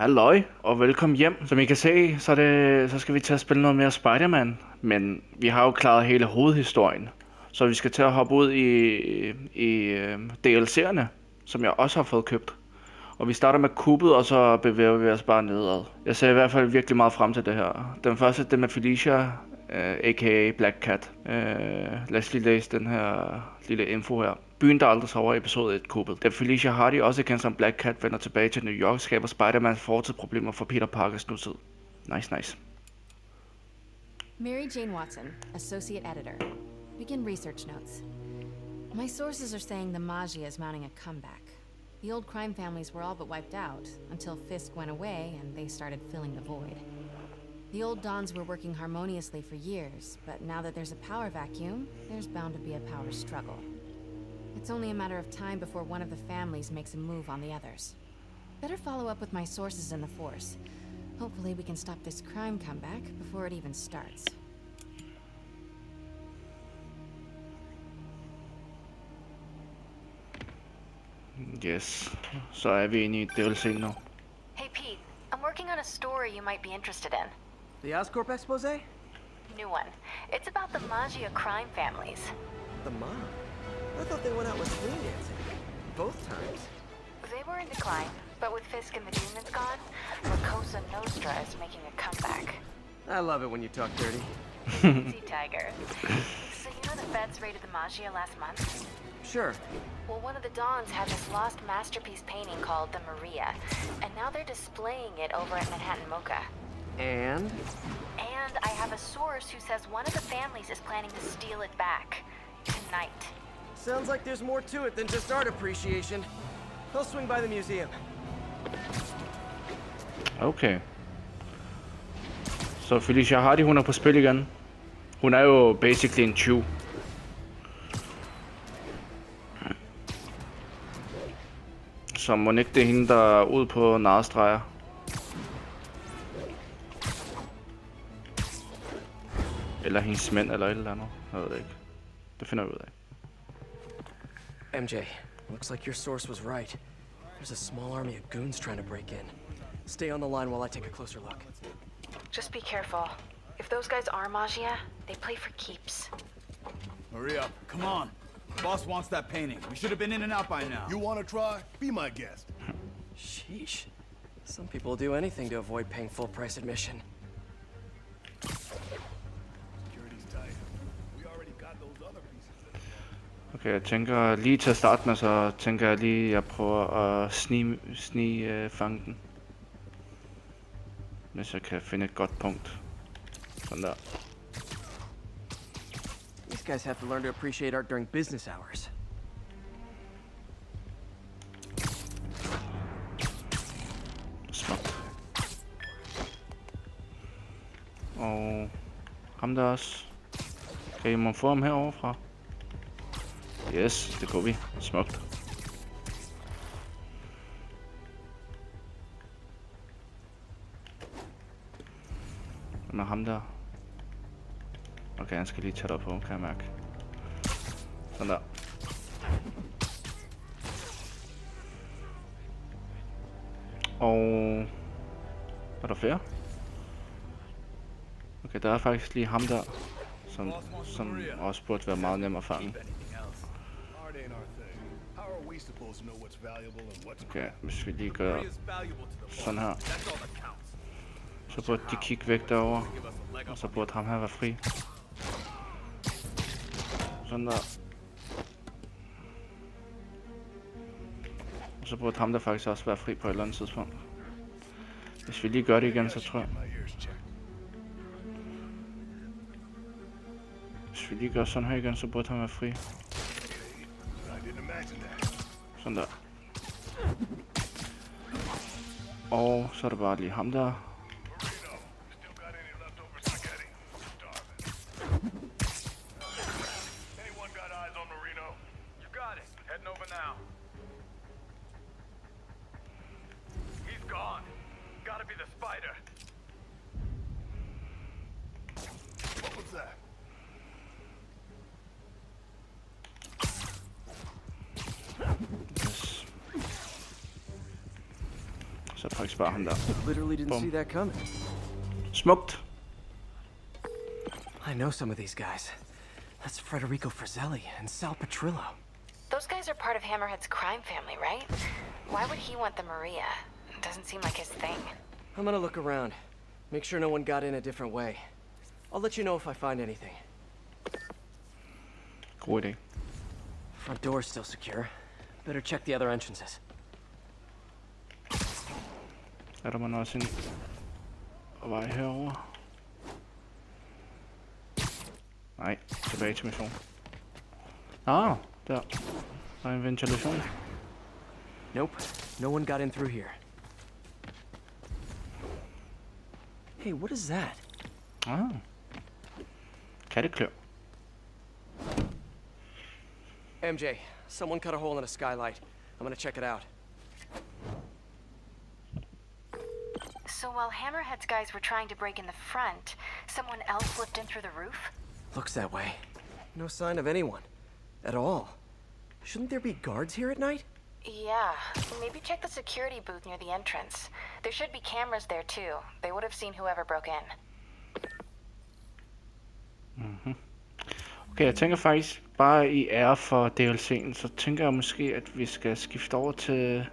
Halløj, og velkommen hjem. Som I kan se, så skal vi til at spille noget mere Spider-Man. Men vi har jo klaret hele hovedhistorien. Så vi skal til at hoppe ud i DLC'erne, som jeg også har fået købt. Og vi starter med Kuppet, og så bevæger vi os bare nedad. Jeg ser i hvert fald virkelig meget frem til det her. Den første, det med Felicia, a.k.a. Black Cat. Lad os lige læse den her lille info her. Byen, der aldrig sover, episode 1, Kuppet. Da Felicia Hardy, også kendt som Black Cat, vender tilbage til New York, skaber Spider-Man fortidsproblemer for Peter Parkers nutid. Nice. Mary Jane Watson, Associate Editor. Begin research notes. My sources are saying the Magia is mounting a comeback. The old crime families were all but wiped out, until Fisk went away and they started filling the void. The old Dons were working harmoniously for years, but now that there's a power vacuum, there's bound to be a power struggle. It's only a matter of time before one of the families makes a move on the others. Better follow up with my sources in the Force. Hopefully we can stop this crime comeback before it even starts. Yes, så er vi inde i DLC nu. Hey Pete, I'm working on a story you might be interested in. The Oscorp expose? New one. It's about the Magia crime families. The mob? I thought they went out with swing dancing. Both times. They were in decline, but with Fisk and the demons gone, Cosa Nostra is making a comeback. I love it when you talk dirty. Easy, Tiger. So you know the feds raided the Magia last month? Sure. Well, one of the Dons had this lost masterpiece painting called the Maria, and now they're displaying it over at Manhattan Mocha. And? And I have a source who says one of the families is planning to steal it back. Tonight. Sounds like there's more to it than just art appreciation. I'll swing by the museum. Okay. Så Felicia Hardy, hun er på spil igen. Hun er jo basically en tyv. Så må ikke det er hende, der er ude på narestreger. Eller hendes mænd, eller et eller andet. Jeg ved det ikke. Det finder vi ud af. MJ, looks like your source was right. There's a small army of goons trying to break in. Stay on the line while I take a closer look. Just be careful. If those guys are Magia, they play for keeps. Hurry up, come on. Boss wants that painting. We should have been in and out by now. You want to try? Be my guest. Sheesh. Some people will do anything to avoid paying full price admission. Security's tight. We already got those other pieces. Okay, jeg tænker lige til at starte med, så tænker jeg lige, at jeg prøver at fange den. Hvis jeg kan finde et godt punkt. Sådan der. These guys have to learn to appreciate art during business hours. Smukt. Og ham der også. Kan I må få ham herovre fra? Yes, det kunne vi. Smukt. Hvem er ham der? Okay, han skal lige tættere på, kan jeg mærke. Sådan der. Og... er der flere? Okay, der er faktisk lige ham der, som også burde være meget nem at fange. Okay, hvis vi lige gør sådan her, så burde de kigge væk derover, og så burde ham her være fri. Sådan der. Og så burde ham der faktisk også være fri på et eller andet tidspunkt. Hvis vi lige gør det igen, så tror jeg. Hvis vi lige gør sådan her igen, så burde han være fri. Sådan der. Og så er det bare lige ham der. Så faktisk bare ham der. Literally didn't Boom. see that coming. Smukt. I know some of these guys. That's Federico Frizzelli and Sal Petrillo. Those guys are part of Hammerhead's crime family, right? Why would he want the Maria? It doesn't seem like his thing. I'm gonna look around. Make sure no one got in a different way. I'll let you know if I find anything. God idé. Front door's still secure. Better check the other entrances. Er der man også en vej herover? Nej, tilbage til mission. Ah, der. Der er en ventilation. Nope. No one got in through here. Hey, what is that? Ah. Katteklør. MJ, someone cut a hole in a skylight. I'm gonna check it out. So while Hammerhead's guys were trying to break in the front, someone else slipped in through the roof? Looks that way. No sign of anyone. At all. Shouldn't there be guards here at night? Yeah, maybe check the security booth near the entrance. There should be cameras there too. They would have seen whoever broke in. Okay, jeg tænker faktisk bare i ære for DLC'en, så tænker jeg måske, at vi skal skifte over til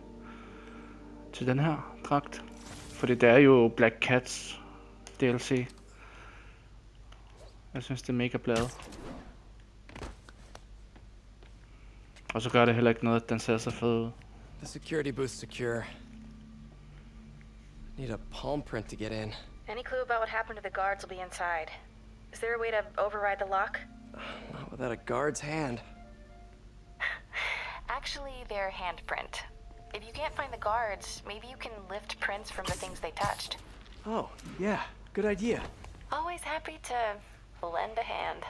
den her dragt. Fordi det er jo Black Cats DLC. Jeg synes, det er mega bladet. Og så gør det heller ikke noget, at den ser så fed ud. The security booth's secure. Need a palm print to get in. Any clue about what happened to the guards will be inside. Is there a way to override the lock? Not without a guard's hand. Actually, their handprint. If you can't find the guards, maybe you can lift prints from the things they touched. Oh, yeah. Good idea. Always happy to lend a hand.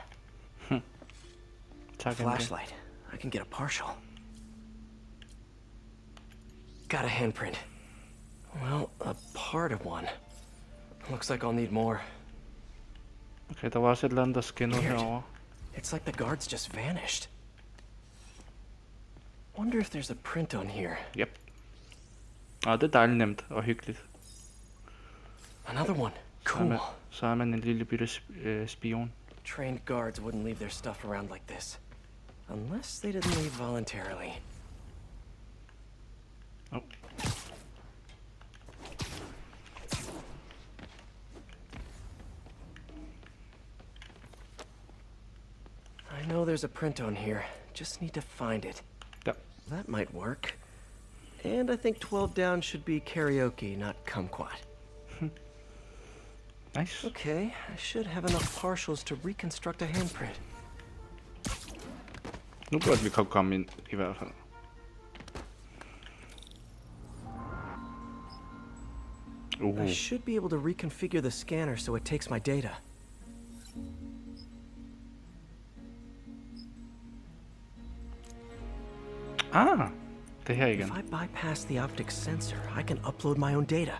Tak, MJ. Flashlight. I can get a partial. Got a handprint. Well, a part of one. Looks like I'll need more. Okay, der var også et eller andet, der skinnede Weird. herovre. It's like the guards just vanished. Wonder if there's a print on here. Yep. Og det er dejligt nemt og hyggeligt. Another one. Cool. Så er man en lille bitte spion. Trained guards wouldn't leave their stuff around like this. Unless they didn't leave voluntarily. Oh. I know there's a print on here. Just need to find it. Ja. That might work. And I think 12 down should be karaoke, not kumquat. Nice. Okay, I should have enough partials to reconstruct a handprint. Nu burde vi kunne komme ind, i hvert fald. I should be able to reconfigure the scanner so it takes my data. Ah, det her igen. If I bypass the optic sensor, I can upload my own data.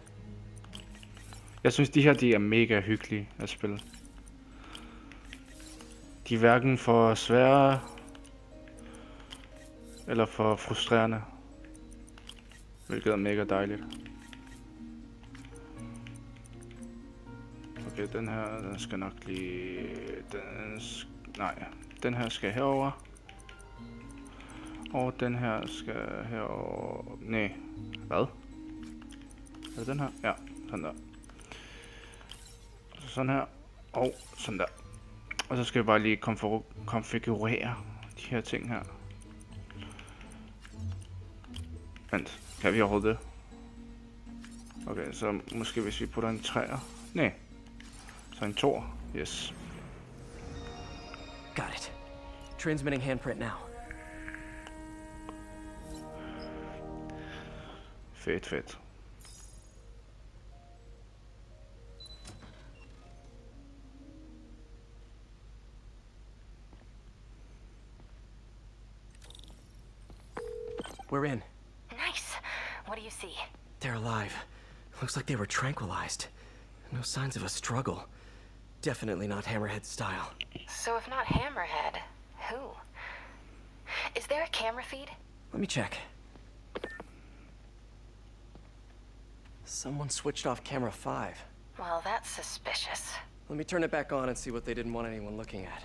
Jeg synes, de her de er mega hyggelige at spille. De er hverken for svære eller for frustrerende. Hvilket er mega dejligt. Okay, den her, den skal nok lige... Nej, den her skal herover. Og den her skal herover... Nej, hvad? Er det den her? Ja, sådan der. Sådan her, og sådan der. Og så skal vi bare lige konfigurere de her ting her. Vent, kan vi overhovedet det? Okay, så måske hvis vi putter en 3'er. Nej, så en 2'er. Yes. Got it. Transmitting handprint now. Fedt, fedt. We're in. Nice. What do you see? They're alive. Looks like they were tranquilized. No signs of a struggle. Definitely not Hammerhead style. So if not Hammerhead, who? Is there a camera feed? Let me check. Someone switched off camera 5. Well, that's suspicious. Let me turn it back on and see what they didn't want anyone looking at.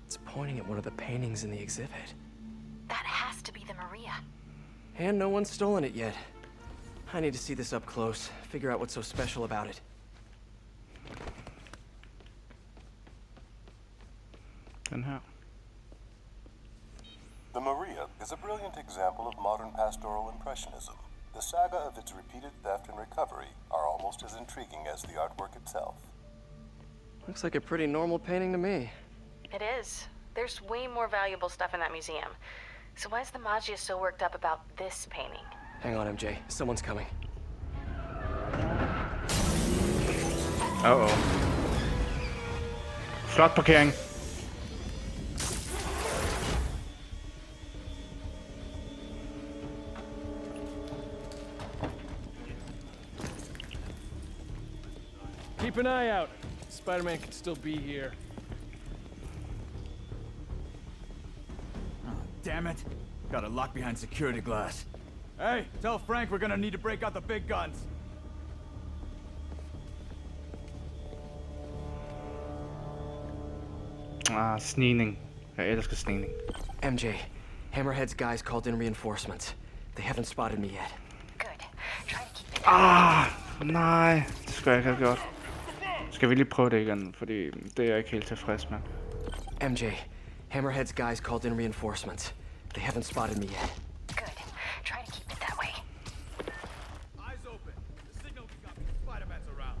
It's pointing at one of the paintings in the exhibit. That has to be the Maria. And no one's stolen it yet. I need to see this up close, figure out what's so special about it. Den her. The Maria is a brilliant example of modern pastoral impressionism. The saga of its repeated theft and recovery are almost as intriguing as the artwork itself. Looks like a pretty normal painting to me. It is. There's way more valuable stuff in that museum. So why is the Maggia so worked up about this painting? Hang on, MJ. Someone's coming. Uh-oh. Flot parkering. Keep an eye out. Spider-Man could still be here. Oh, damn it. Got it locked behind security glass. Hey, tell Frank we're gonna need to break out the big guns. Ah, snigning. Jeg elsker snigning. MJ, Hammerhead's guys called in reinforcements. They haven't spotted me yet. Good. Try to keep it. Ah, nej. Det skulle jeg ikke have gjort. Skal vi lige prøve det igen, fordi det er jeg ikke helt tilfreds med. MJ, Hammerhead's guys called in reinforcements. They haven't spotted me yet. Good. Try to keep it that way. Eyes open. The signal we got means Spider-Man's around.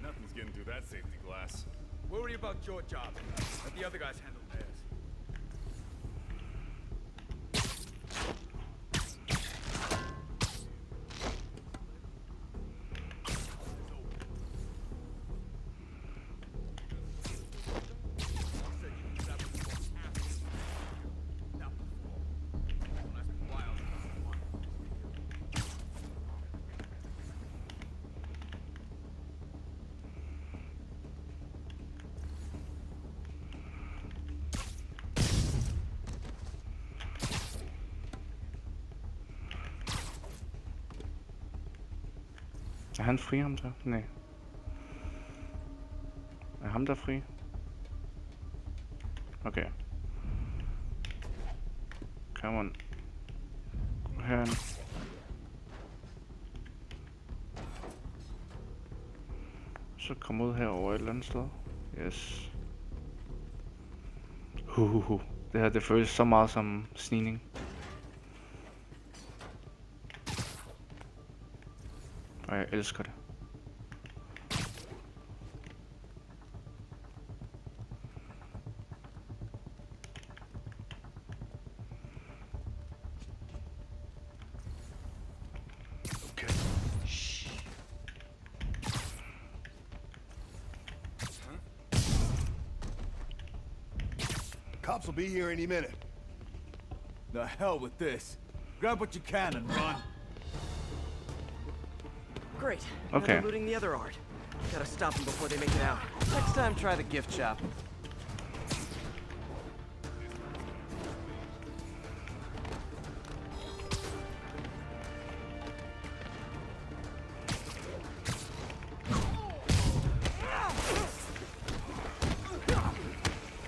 Nothing's getting through that safety glass. Worry about your job. Let the other guys handle theirs. Er han fri, ham så? Nej. Er ham der fri? Okay. Come on. Herhen. Så kom ud herover et eller andet sted. Yes. Det her, det føles så meget som snigning. Og jeg elsker det. Okay. Shh. Cops will be here any minute. The hell with this. Grab what you can and run. Great. Okay. Now they're looting the other art. Gotta stop them before they make it out. Next time, try the gift shop.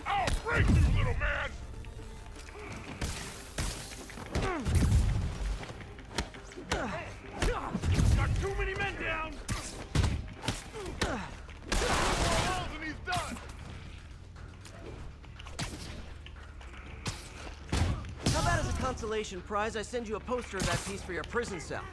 I'll break you, little man! Got too many men down! Walls and he's done! How about as a consolation prize, I send you a poster of that piece for your prison cell?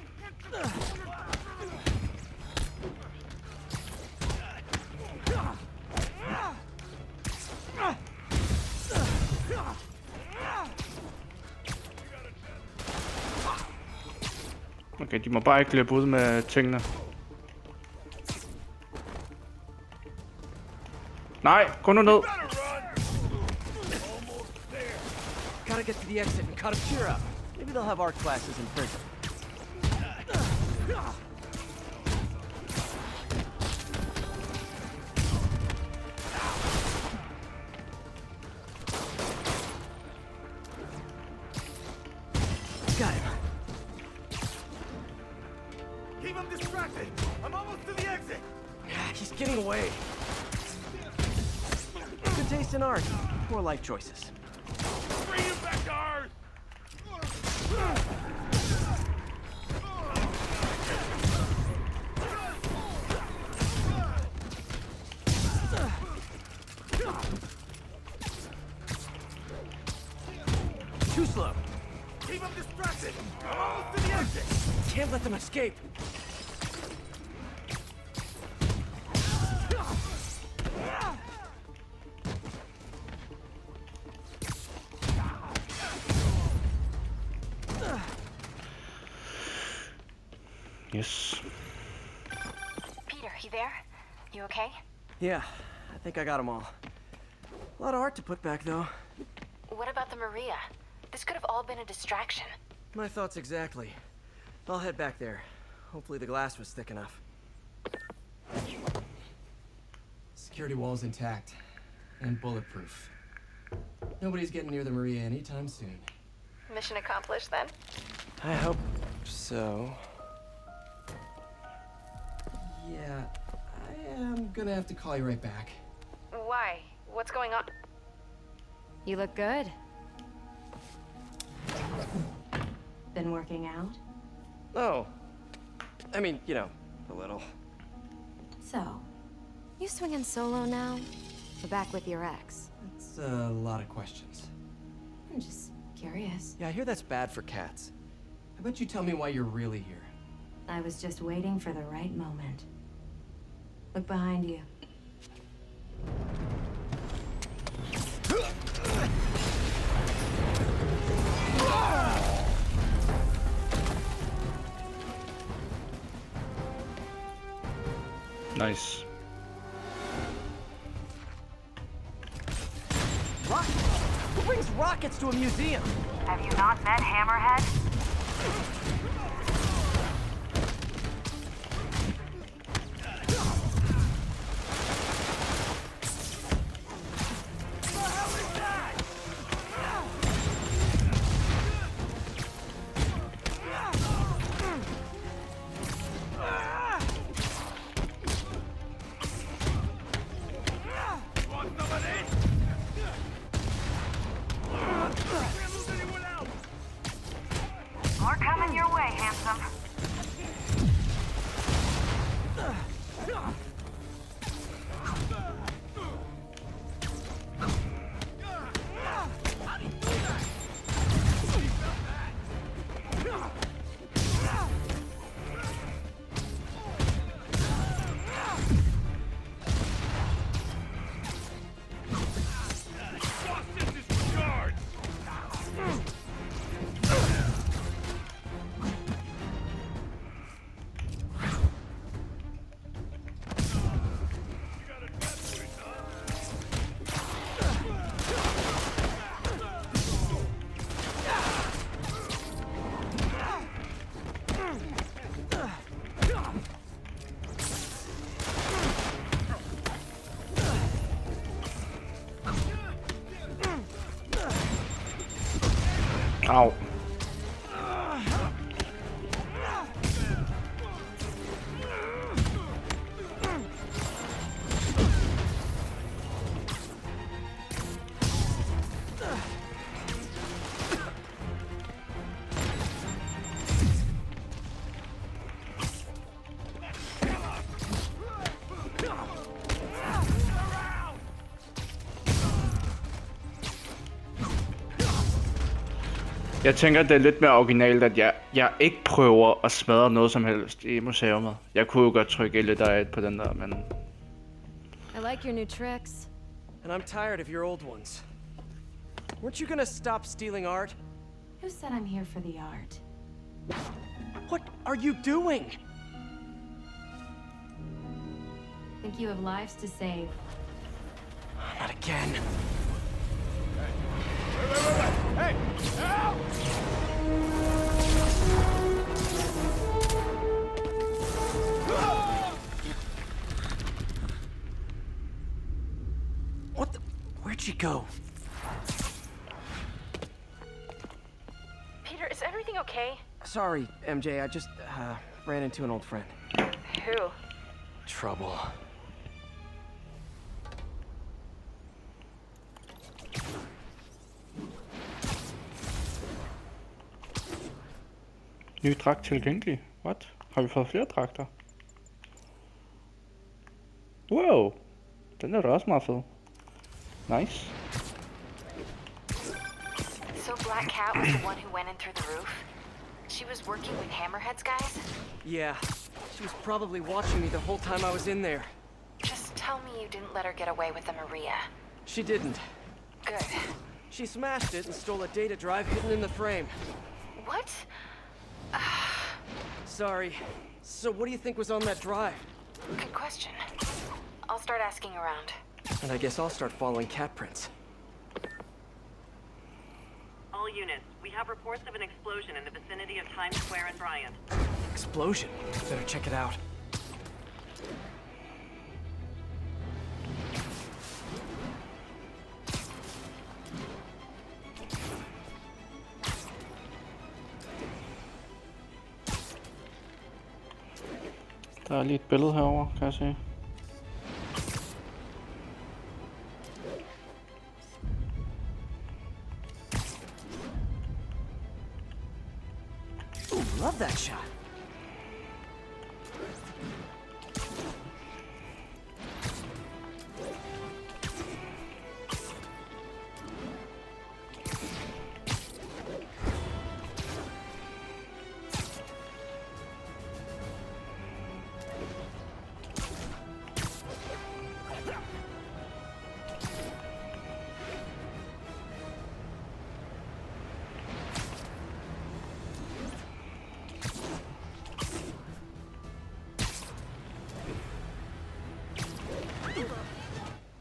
Okay, de må bare ikke løbe ud med tingene. Nej, gå nu ned. Gotta get to the exit and cut a cheer up. Maybe they'll have art classes in prison. Got him. Keep him distracted! I'm almost to the exit! He's getting away. Good taste in art. Poor life choices. Bring him back to ours! Too slow. Keep him distracted! I'm almost to the exit! Can't let them escape. Yes. Peter, you there? You okay? Yeah, I think I got them all. A lot of art to put back, though. What about the Maria? This could have all been a distraction. My thoughts exactly. I'll head back there. Hopefully the glass was thick enough. Security wall's intact. And bulletproof. Nobody's getting near the Maria anytime soon. Mission accomplished then? I hope so. Yeah, I am gonna have to call you right back. Why? What's going on? You look good. Been working out? Oh. I mean, you know, a little. So, you swinging solo now? Or back with your ex? That's a lot of questions. I'm just curious. Yeah, I hear that's bad for cats. How about you tell me why you're really here? I was just waiting for the right moment. Look behind you. Nice. Rockets? Who brings rockets to a museum? Have you not met Hammerhead? More coming your way, handsome. Ow. Jeg tænker, det er lidt mere originalt, at jeg ikke prøver at smadre noget som helst i museet. Jeg kunne jo godt trykke lidt af på den der, men... I like your new tricks. And I'm tired of your old ones. Weren't you gonna stop stealing art? Who said I'm here for the art? What are you doing? Think you have lives to save. Not again. Hey! Help! What the? Where'd she go? Peter, is everything everything okay? Sorry, MJ, I just ran into an old friend. Who? Trouble. Ny dragt tilgængelig. What? Har vi fået flere dragter? Wow! Den er da også meget fed. Nice. So Black Cat was the one who went in through the roof? She was working with Hammerhead's guys? Yeah, she was probably watching me the whole time I was in there. Just tell me you didn't let her get away with the Maria. She didn't. Good. She smashed it and stole a data drive hidden in the frame. What? Sorry. So what do you think was on that drive? Good question. I'll start asking around. And I guess I'll start following cat prints. All units, we have reports of an explosion in the vicinity of Times Square and Bryant. Explosion? Better check it out. Der er lige et billede herover, kan jeg se. Ooh, love that shot.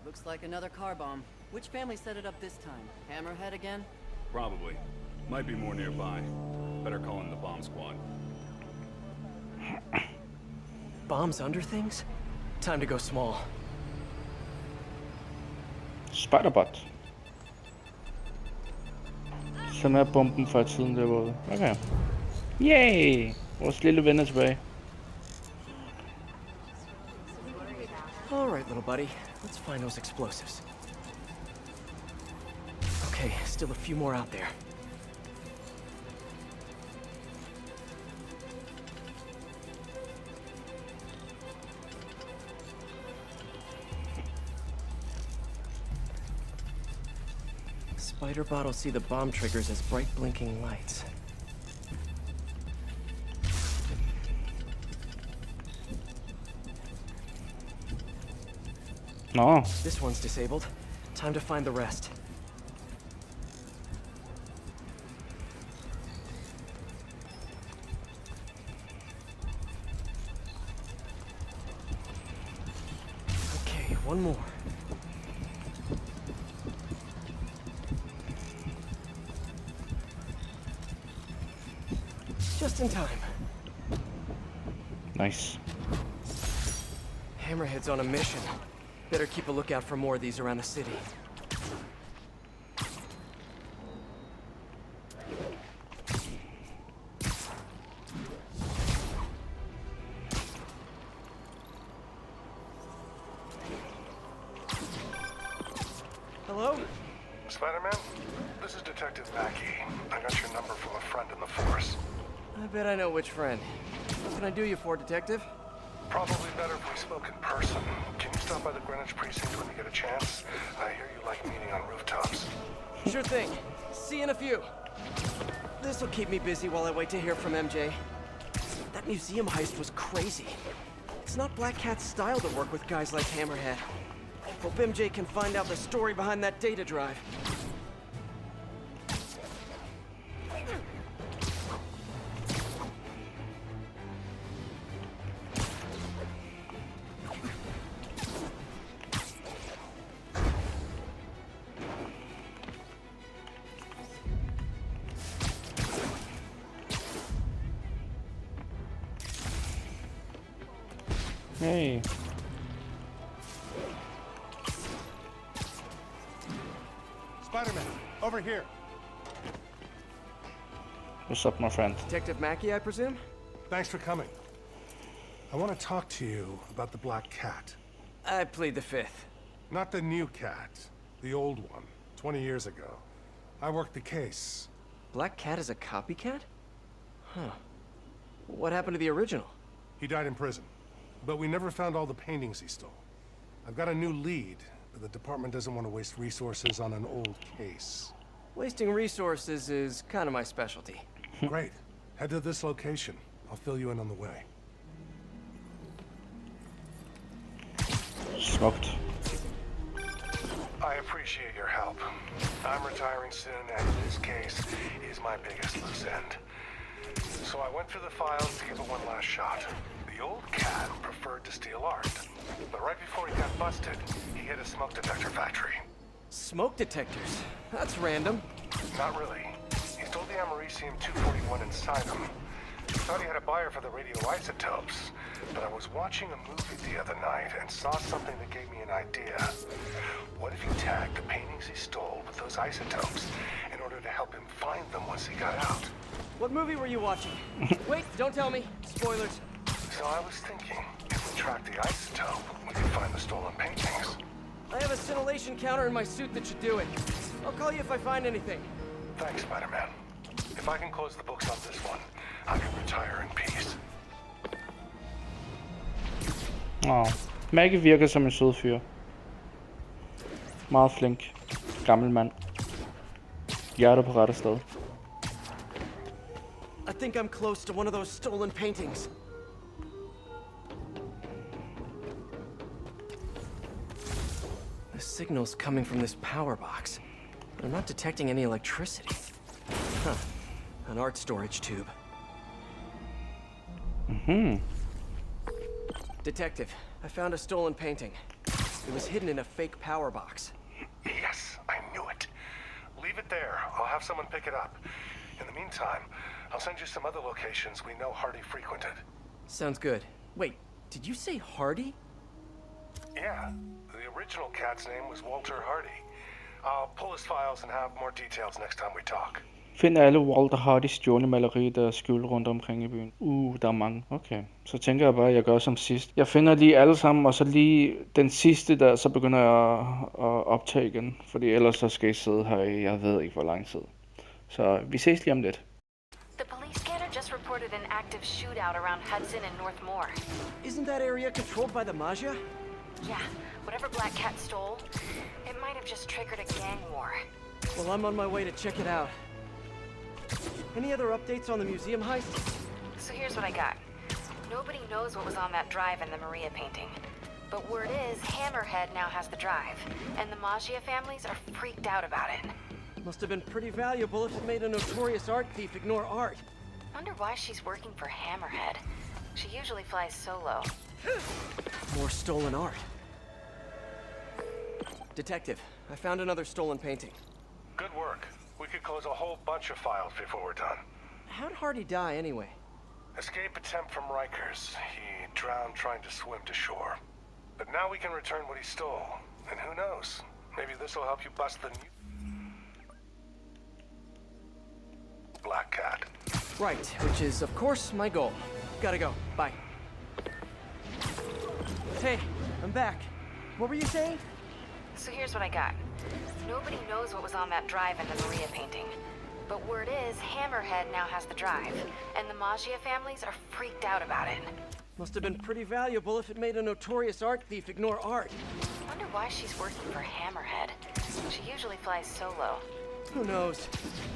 Looks like another car bomb. Which family set it up this time? Hammerhead again? Probably. Might be more nearby. Better call in the bomb squad. Bombs under things? Time to go small. Spiderbot. Som er bomben fra tiden der var ude. Okay. Yay! Vores lille ven er tilbage. All right, little buddy. Let's find those explosives. Okay, still a few more out there. Spiderbot will see the bomb triggers as bright blinking lights. Nå. This one's disabled. Time to find the rest. Okay, one more. Just in time. Nice. Hammerhead's on a mission. Better keep a lookout for more of these around the city. Hello? Spider-Man? This is Detective Mackey. I got your number from a friend in the force. I bet I know which friend. What can I do you for, Detective? Probably better if we spoke in person. Can you stop by the Greenwich precinct when you get a chance? I hear you like meeting on rooftops. Sure thing. See you in a few. This'll keep me busy while I wait to hear from MJ. That museum heist was crazy. It's not Black Cat's style to work with guys like Hammerhead. Hope MJ can find out the story behind that data drive. Hey. Spider-Man, over here. What's up, my friend? Detective Mackey, I presume? Thanks for coming. I want to talk to you about the Black Cat. I plead the fifth. Not the new cat, the old one, 20 years ago. I worked the case. Black Cat is a copycat? Huh. What happened to the original? He died in prison, but we never found all the paintings he stole. I've got a new lead, but the department doesn't want to waste resources on an old case. Wasting resources is kind of my specialty. Great. Head to this location. I'll fill you in on the way. Smukt. I appreciate your help. I'm retiring soon, and this case is my biggest loose end. So I went through the files to give it one last shot. The old cat preferred to steal art, but right before he got busted, he hit a smoke detector factory. Smoke detectors? That's random. Not really. He stole the Americium-241 inside him. Thought he had a buyer for the radioisotopes, but I was watching a movie the other night and saw something that gave me an idea. What if you tagged the paintings he stole with those isotopes in order to help him find them once he got out? What movie were you watching? Wait, don't tell me. Spoilers. So I was thinking, if we track the isotope, we could find the stolen paintings. I have a scintillation counter in my suit that should do it. I'll call you if I find anything. Thanks, Spider-Man. If I can close the books on this one, I can retire in peace. Maggie virker som en sød fyr. Meget flink. Gammel mand. Hjertet på rette sted. I think I'm close to one of those stolen paintings. The signal's coming from this power box, but I'm not detecting any electricity. Huh. An art storage tube. Detective, I found a stolen painting. It was hidden in a fake power box. Yes, I knew it. Leave it there. I'll have someone pick it up. In the meantime, I'll send you some other locations we know Hardy frequented. Sounds good. Wait, did you say Hardy? Yeah, the original cat's name was Walter Hardy. I'll pull his files and have more details next time we talk. Find alle Walter Hardys stjålemaleri, der er skjult rundt omkring i byen. Der er mange. Okay. Så tænker jeg bare, at jeg gør som sidst. Jeg finder lige alle sammen, og så lige den sidste der, så begynder jeg at optage igen. Fordi ellers så skal I sidde her i, jeg ved ikke hvor lang tid. Så vi ses lige om lidt. The police scanner just reported an active shootout around Hudson and North Moore. Isn't that area controlled by the Magia? Yeah, whatever Black Cat stole, it might have just triggered a gang war. Well, I'm on my way to check it out. Any other updates on the museum heist? So here's what I got. Nobody knows what was on that drive in the Maria painting. But word is, Hammerhead now has the drive, and the Magia families are freaked out about it. Must have been pretty valuable if it made a notorious art thief ignore art. Wonder why she's working for Hammerhead. She usually flies solo. More stolen art. Detective, I found another stolen painting. Good work. We could close a whole bunch of files before we're done. How'd Hardy die anyway? Escape attempt from Rikers. He drowned trying to swim to shore. But now we can return what he stole. And who knows? Maybe this will help you bust the new Black Cat. Right, which is, of course, my goal. Gotta go. Bye. Hey, I'm back. What were you saying? So here's what I got. Nobody knows what was on that drive in the Maria painting. But word is, Hammerhead now has the drive, and the Magia families are freaked out about it. Must have been pretty valuable if it made a notorious art thief ignore art. Wonder why she's working for Hammerhead. She usually flies solo. Who knows?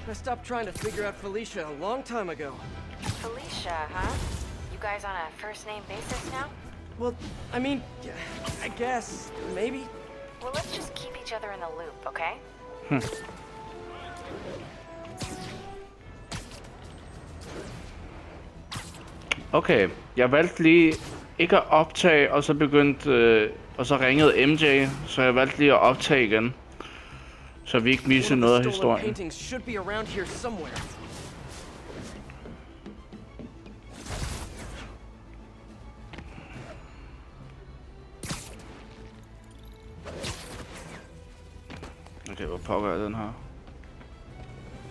I stopped trying to figure out Felicia a long time ago. Felicia, huh? You guys on a first-name basis now? Well, I mean, I guess, maybe. Well, let's just keep each other in the loop, okay? Okay, jeg valgte lige ikke at optage, og så begyndte, og så ringede MJ, så jeg valgte lige at optage igen. Så vi ikke misser noget af historien. Paintings should be around here somewhere. Okay, hvor pokker er den her?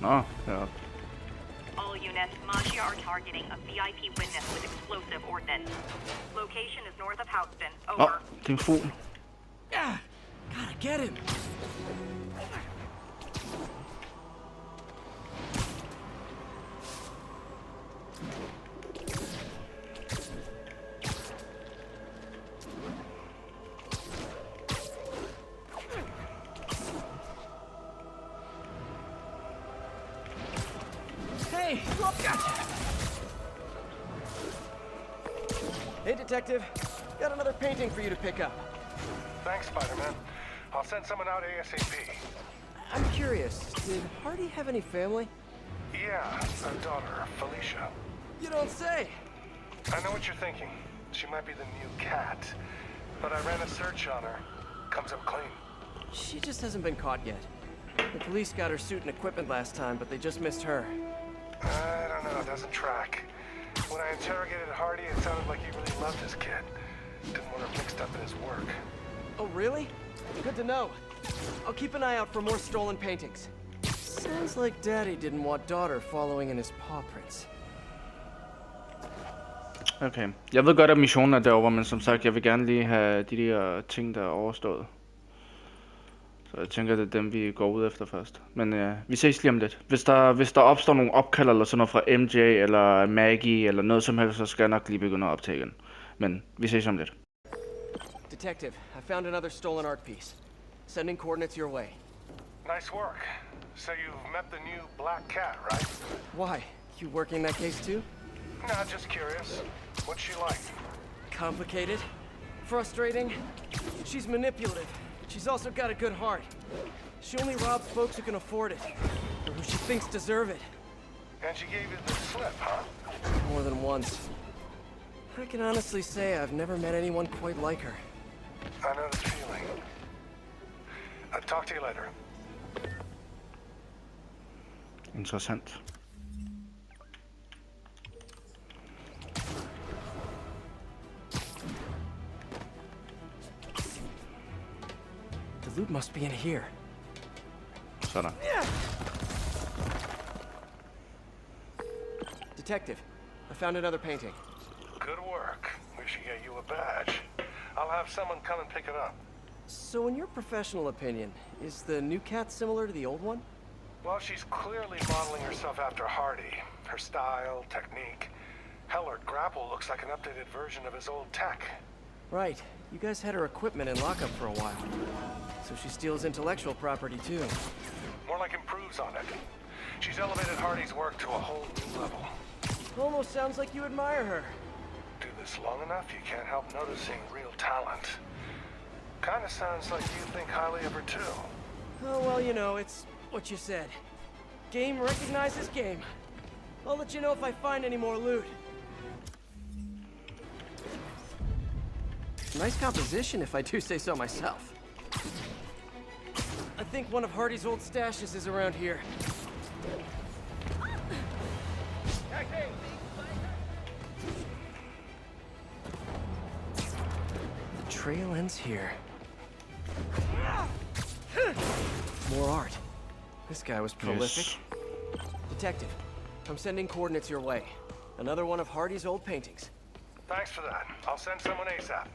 Nå, heroppe. All All units, Maggia are targeting a VIP witness with explosive ordnance. Location is north of Houston. Over. Det er en fugl. Yeah, gotta get him. Hey, gotcha. Hey, detective. Got another painting for you to pick up. Thanks, Spider-Man. I'll send someone out ASAP. I'm curious, did Hardy have any family? Yeah, a daughter, Felicia. You don't say. I know what you're thinking. She might be the new cat. But I ran a search on her. Comes up clean. She just hasn't been caught yet. The police got her suit and equipment last time, but they just missed her. I don't know, it doesn't track. When I interrogated Hardy, it sounded like he really loved his kid. Didn't want her mixed up in his work. Oh, really? Good to know. I'll keep an eye out for more stolen paintings. Sounds like Daddy didn't want daughter following in his paw prints. Okay. Jeg ved godt, at missionen er derovre, men som sagt, jeg vil gerne lige have de der ting, der er overstået. Så jeg tænker, det er dem, vi går ud efter først. Men vi ses lige om lidt. Hvis der opstår nogle opkald eller sådan noget fra MJ eller Maggie eller noget som helst, så skal jeg nok lige begynde at optage igen. Men vi ses om lidt. Detective, I found another stolen art piece. Sending coordinates your way. Nice work. So you've met the new black cat, right? Why? You working that case too? Nah, just curious. What's she like? Complicated. Frustrating. She's manipulative. She's also got a good heart. She only robs folks who can afford it, or who she thinks deserve it. And she gave you the slip, huh? More than once. I can honestly say I've never met anyone quite like her. I know the feeling. I'll talk to you later. Interessant. The loot must be in here. Sådan. Detective, I found another painting. Good work. We should get you a badge. I'll have someone come and pick it up. So in your professional opinion, is the new cat similar to the old one? Well, she's clearly modeling herself after Hardy. Her style, technique. Hell, her grapple looks like an updated version of his old tech. Right. You guys had her equipment in lockup for a while. So she steals intellectual property too. More like improves on it. She's elevated Hardy's work to a whole new level. Almost sounds like you admire her. Do this long enough, you can't help noticing real talent. Kinda sounds like you think highly of her too. Oh, well, you know, it's what you said. Game recognizes game. I'll let you know if I find any more loot. Nice composition, if I do say so myself. I think one of Hardy's old stashes is around here. The trail ends here. More art. This guy was prolific. Yes. Detective, I'm sending coordinates your way. Another one of Hardy's old paintings. Thanks for that. I'll send someone ASAP.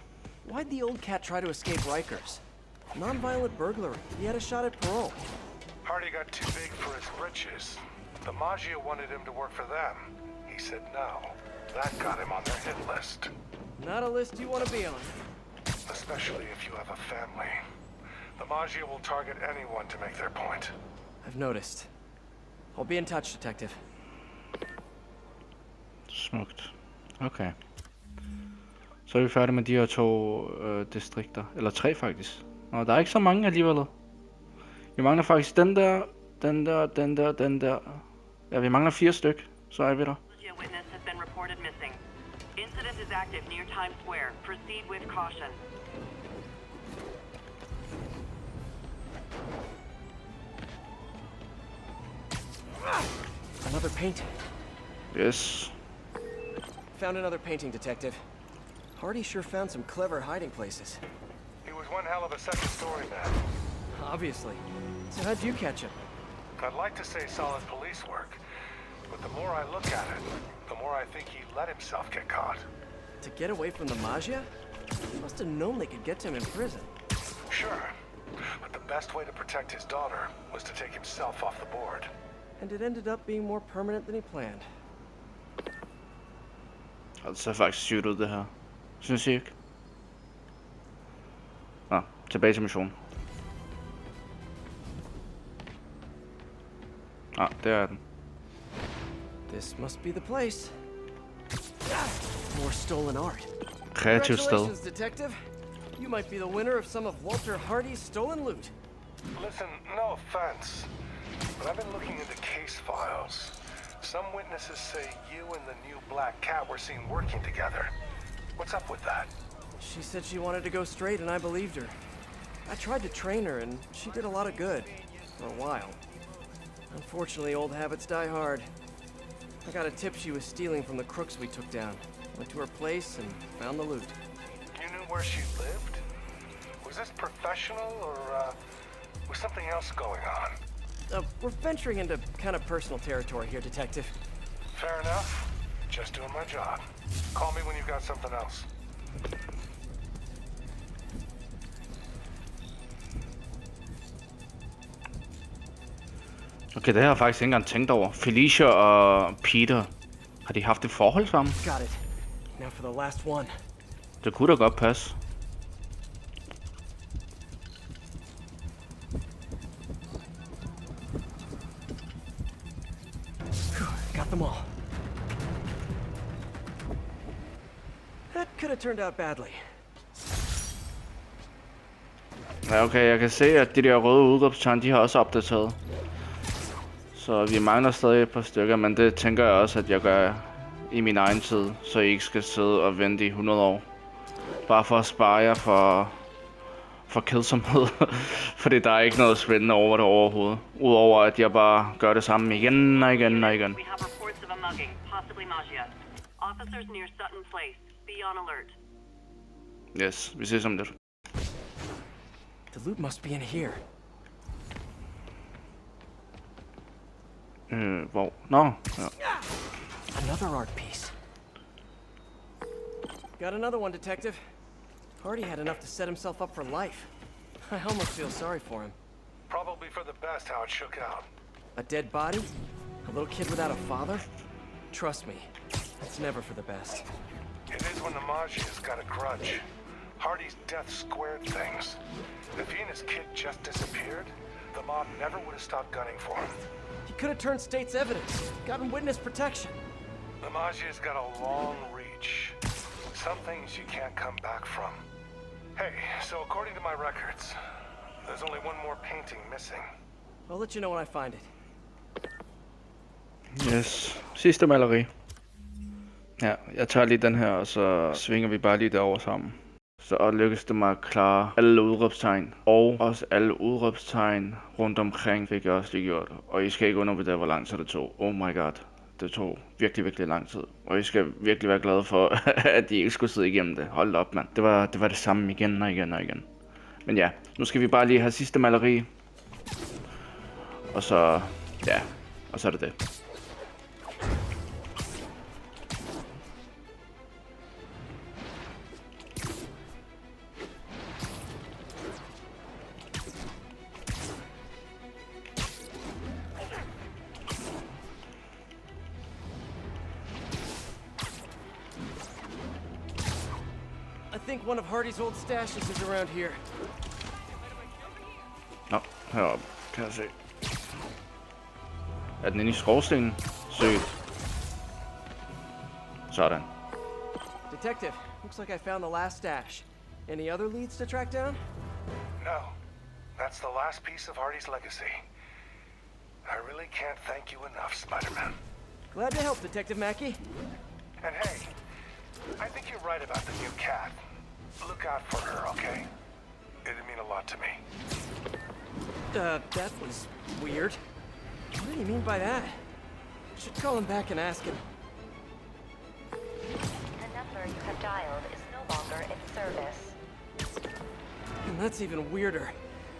Why'd the old cat try to escape Rikers? Non-violent burglary. He had a shot at parole. Hardy got too big for his britches. The Maggia wanted him to work for them. He said no. That got him on their hit list. Not a list you want to be on. Especially if you have a family. The Maggia will target anyone to make their point. I've noticed. I'll be in touch, Detective. Smukt. Okay. Så er vi færdige med de her 2 distrikter. Eller 3 faktisk. Nå, der er ikke så mange alligevel. Vi mangler faktisk den der, den der, den der, den der. Ja, vi mangler 4 styk. Så er vi der. Witness has been reported missing. Incident is active near Times Square. Proceed with caution. Another painting. Yes. Found another painting, Detective. Hardy sure found some clever hiding places. He was one hell of a second story man. Obviously. So how'd you catch him? I'd like to say solid police work, But the more I look at it, the more I think he let himself get caught. To get away from the Maggia? He must have known they could get to him in prison. Sure. But the best way to protect his daughter was to take himself off the board. And it ended up being more permanent than he planned. Det ser faktisk sygt ud, det her. Synes I ikke? Nå, tilbage til missionen. Ah, der er den. This must be the place. More stolen art. Kreativt sted. Congratulations, detective. You might be the winner of some of Walter Hardy's stolen loot. Listen, no offense, but I've been looking into case files. Some witnesses say you and the new Black Cat were seen working together. What's up with that? She said she wanted to go straight, and I believed her. I tried to train her, and she did a lot of good. For a while. Unfortunately, old habits die hard. I got a tip she was stealing from the crooks we took down. Went to her place and found the loot. You knew where she lived? Was this professional, or was something else going on? We're venturing into kind of personal territory here, detective. Fair enough. Just doing my job. Call me when you've got something else. Okay, det har jeg faktisk ikke engang tænkt over. Felicia og Peter, har de haft et forhold sammen? Got it. Now for the last one. Det kunne da godt passe. Got them all. That could have turned out badly. Ja, okay, jeg kan se, at de der røde udråbstegn, de har også opdateret. Så vi mangler stadig et par stykker, men det tænker jeg også, at jeg gør i min egen tid, så I ikke skal sidde og vente i 100 år. Bare for at spare jer for kedsomhed. Fordi der er ikke noget spændende over det overhovedet. Udover at jeg bare gør det samme igen og igen og igen. We have reports of a mugging, possibly Maggia. Officers near Sutton Place. Be on alert. Yes, vi ses om lidt. The loot must be in here. Hvor? Nå, ja. Another art piece. Got another one, detective. Hardy had enough to set himself up for life. I almost feel sorry for him. Probably for the best how it shook out. A dead body? A little kid without a father? Trust me, it's never for the best. It is when the Maggia's got a grudge. Hardy's death squared things. If he and his kid just disappeared, the mob never would have stopped gunning for him. He could have turned state's evidence, gotten witness protection. The Maggia's got a long reach. Some things you can't come back from. Hey, so according to my records, there's only one more painting missing. I'll let you know when I find it. Yes, sidste maleri. Ja, jeg tager lige den her, og så svinger vi bare lige derover sammen. Så lykkes det mig at klare alle udråbstegn. Og også alle udråbstegn rundt omkring fik jeg også lige gjort. Og I skal ikke undervurdere, hvor lang tid det tog. Oh my god. Det tog virkelig, virkelig lang tid. Og I skal virkelig være glade for, at I ikke skulle sidde igennem det. Hold op, mand. Det var det samme igen og igen og igen. Men ja, nu skal vi bare lige have sidste maleri. Og så, ja, og så er det det. I think one of Hardy's old stashes is around here. Nå, heroppe kan jeg se. Er den inde i skorstenen? Sygt. Sådan. Detective, looks like I found the last stash. Any other leads to track down? No. That's the last piece of Hardy's legacy. I really can't thank you enough, Spider-Man. Glad to help, Detective Mackey. And hey, I think you're right about the new cat. Look out for her, okay? It'd mean a lot to me. That was weird. What do you mean by that? Should call him back and ask him. The number you have dialed is no longer in service. And that's even weirder.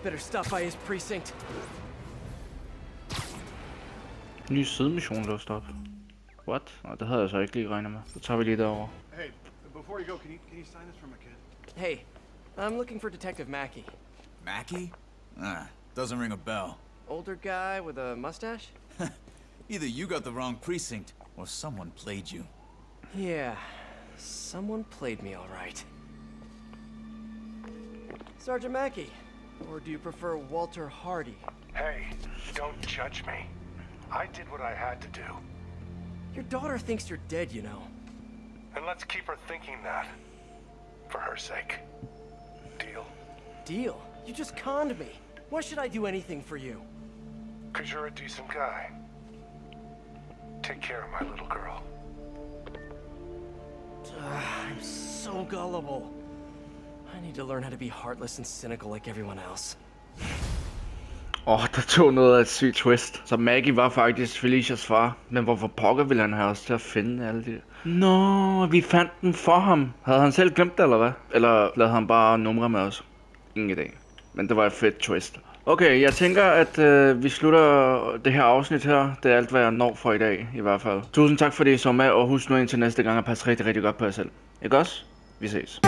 Better stop by his precinct. Ny sidemission låst op. What? Nå, det havde jeg så ikke lige regnet med. Så tager vi lige derover. Hey, before you go, can you sign this for my kid? Hey, I'm looking for Detective Mackey. Mackey? Doesn't ring a bell. Older guy with a mustache? Either you got the wrong precinct, or someone played you. Yeah, someone played me all right. Sergeant Mackey, or do you prefer Walter Hardy? Hey, don't judge me. I did what I had to do. Your daughter thinks you're dead, you know. And let's keep her thinking that. For her sake. Deal? Deal? You just conned me. Why should I do anything for you? 'Cause you're a decent guy. Take care of my little girl. I'm so gullible. I need to learn how to be heartless and cynical like everyone else. Der tog noget af et sygt twist. Så Maggie var faktisk Felicias far. Men hvorfor pokker ville han have os til at finde alle de... Nå, vi fandt den for ham. Havde han selv glemt det, eller hvad? Eller lavede han bare numre med os? Ingen idé. Men det var et fedt twist. Okay, jeg tænker, at vi slutter det her afsnit her. Det er alt, hvad jeg når for i dag, i hvert fald. Tusind tak, fordi I så med, og husk nu indtil næste gang at passe rigtig, rigtig godt på jer selv. Ikke også? Vi ses.